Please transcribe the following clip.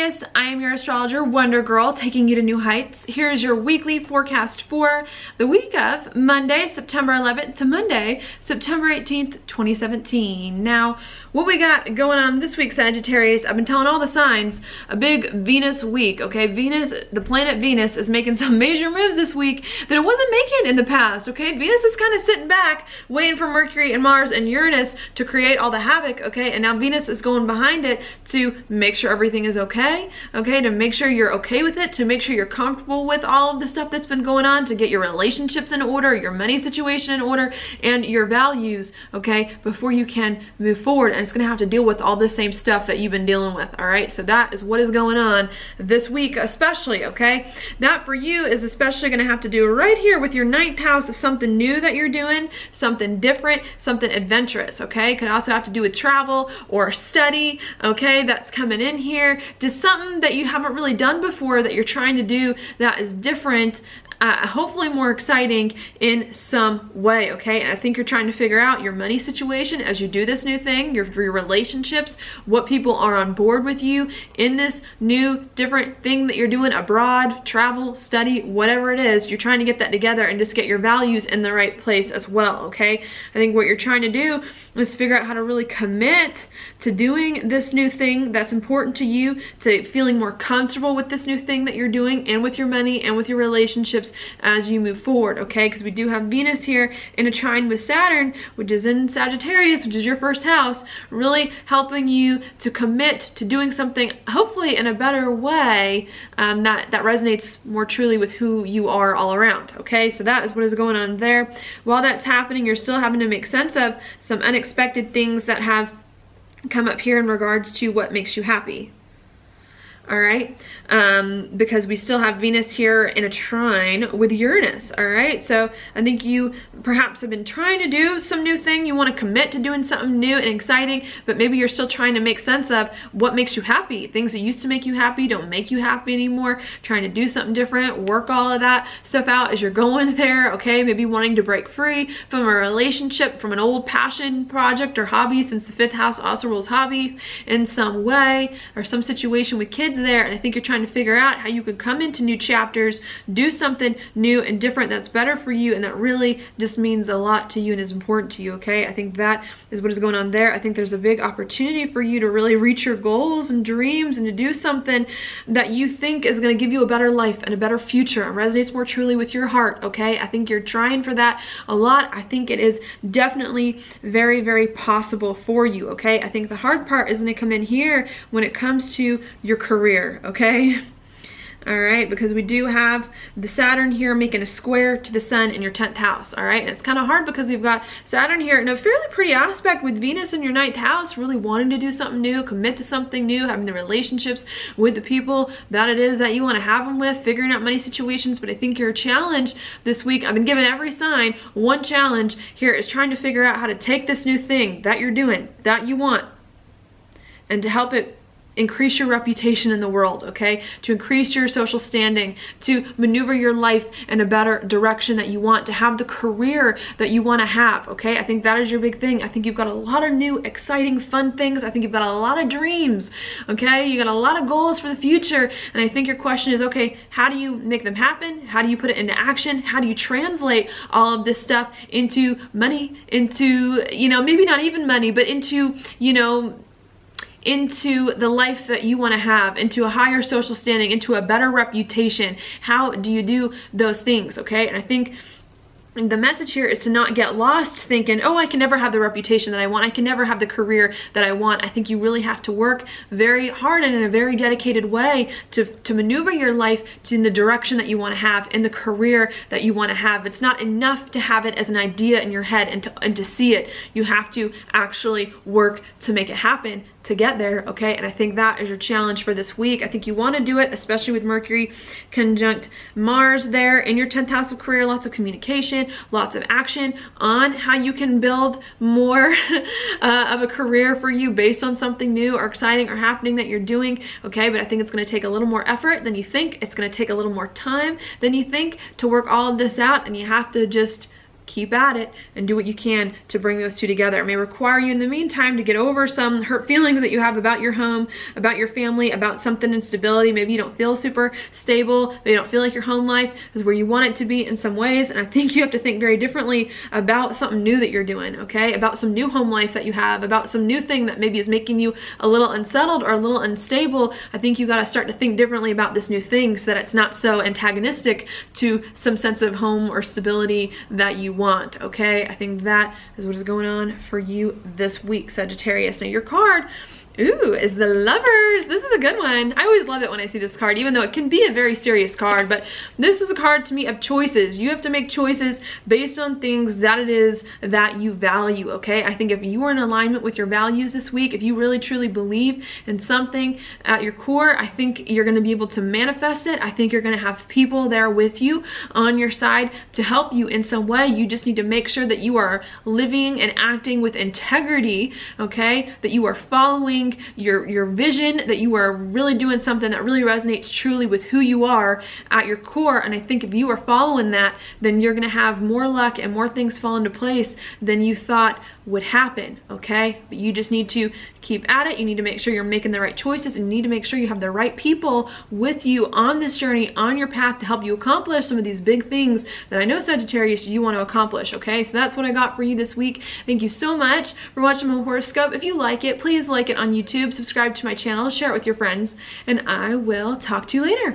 Sagittarius, I am your astrologer, Wonder Girl, taking you to new heights. Here's your weekly forecast for the week of Monday, September 11th to Monday, September 18th, 2017. Now, what we got going on this week, Sagittarius, I've been telling all the signs, a big Venus week, okay? Venus, the planet Venus, is making some major moves this week that it wasn't making in the past, okay? Venus is kind of sitting back, waiting for Mercury and Mars and Uranus to create all the havoc, okay? And now Venus is going behind it to make sure everything is okay, to make sure you're okay with it, to make sure you're comfortable with all of the stuff that's been going on, to get your relationships in order, your money situation in order, and your values, okay, before you can move forward. And it's gonna have to deal with all the same stuff that you've been dealing with, all right? So that is what is going on this week especially, okay? That for you is especially gonna have to do right here with your 9th house of something new that you're doing, something different, something adventurous, okay? Could also have to do with travel or study, okay? That's coming in here. Just something that you haven't really done before that you're trying to do that is different, hopefully more exciting in some way, okay? And I think you're trying to figure out your money situation as you do this new thing, your relationships, what people are on board with you in this new different thing that you're doing abroad, travel, study, whatever it is. You're trying to get that together and just get your values in the right place as well, okay? I think what you're trying to do is figure out how to really commit to doing this new thing that's important to you, to feeling more comfortable with this new thing that you're doing and with your money and with your relationships as you move forward, okay? Because we do have Venus here in a trine with Saturn, which is in Sagittarius, which is your first house, really helping you to commit to doing something hopefully in a better way that resonates more truly with who you are all around, okay? So that is what is going on there. While that's happening, you're still having to make sense of some unexpected things that have come up here in regards to what makes you happy. All right, because we still have Venus here in a trine with Uranus, all right? So I think you perhaps have been trying to do some new thing. You want to commit to doing something new and exciting, but maybe you're still trying to make sense of what makes you happy. Things that used to make you happy don't make you happy anymore. Trying to do something different, work all of that stuff out as you're going there, okay? Maybe wanting to break free from a relationship, from an old passion project or hobby, since the 5th house also rules hobbies in some way, or some situation with kids there. And I think you're trying to figure out how you could come into new chapters, do something new and different that's better for you and that really just means a lot to you and is important to you, okay? I think that is what is going on there. I think there's a big opportunity for you to really reach your goals and dreams and to do something that you think is going to give you a better life and a better future and resonates more truly with your heart, okay? I think you're trying for that a lot. I think it is definitely very, very possible for you, okay? I think the hard part is going to come in here when it comes to your career, okay? All right, because we do have the Saturn here making a square to the Sun in your 10th house, all right? And it's kind of hard because we've got Saturn here in a fairly pretty aspect with Venus in your 9th house, really wanting to do something new, commit to something new, having the relationships with the people that it is that you want to have them with, figuring out money situations. But I think your challenge this week, I've been given every sign, one challenge here is trying to figure out how to take this new thing that you're doing, that you want, and to help it increase your reputation in the world, okay? To increase your social standing, to maneuver your life in a better direction that you want, to have the career that you want to have, okay? I think that is your big thing. I think you've got a lot of new, exciting, fun things. I think you've got a lot of dreams, okay? You got a lot of goals for the future. And I think your question is, okay, how do you make them happen? How do you put it into action? How do you translate all of this stuff into money, into, you know, maybe not even money, but into, you know, into the life that you want to have, into a higher social standing, into a better reputation? How do you do those things, okay? And I think the message here is to not get lost thinking, oh, I can never have the reputation that I want, I can never have the career that I want. I think you really have to work very hard and in a very dedicated way to maneuver your life in the direction that you want to have, in the career that you want to have. It's not enough to have it as an idea in your head and to see it. You have to actually work to make it happen, to get there, okay? And I think that is your challenge for this week. I think you want to do it, especially with Mercury conjunct Mars there in your 10th house of career. Lots of communication, lots of action on how you can build more of a career for you based on something new or exciting or happening that you're doing, okay? But I think it's going to take a little more effort than you think. It's going to take a little more time than you think to work all of this out, and you have to just keep at it and do what you can to bring those two together. It may require you in the meantime to get over some hurt feelings that you have about your home, about your family, about something instability. Maybe you don't feel super stable, maybe you don't feel like your home life is where you want it to be in some ways. And I think you have to think very differently about something new that you're doing, okay? About some new home life that you have, about some new thing that maybe is making you a little unsettled or a little unstable. I think you got to start to think differently about this new thing so that it's not so antagonistic to some sense of home or stability that you want, okay? I think that is what is going on for you this week, Sagittarius. Now your card, ooh, is the Lovers. This is a good one. I always love it when I see this card, even though it can be a very serious card, but this is a card to me of choices. You have to make choices based on things that it is that you value, okay? I think if you are in alignment with your values this week, if you really truly believe in something at your core, I think you're gonna be able to manifest it. I think you're gonna have people there with you on your side to help you in some way. You just need to make sure that you are living and acting with integrity, okay? That you are following your vision, that you are really doing something that really resonates truly with who you are at your core. And I think if you are following that, then you're gonna have more luck and more things fall into place than you thought would happen, okay? But you just need to keep at it. You need to make sure you're making the right choices, and you need to make sure you have the right people with you on this journey, on your path, to help you accomplish some of these big things that I know, Sagittarius, you want to accomplish, okay? So that's what I got for you this week. Thank you so much for watching my horoscope. If you like it, please like it on YouTube, subscribe to my channel, share it with your friends, and I will talk to you later.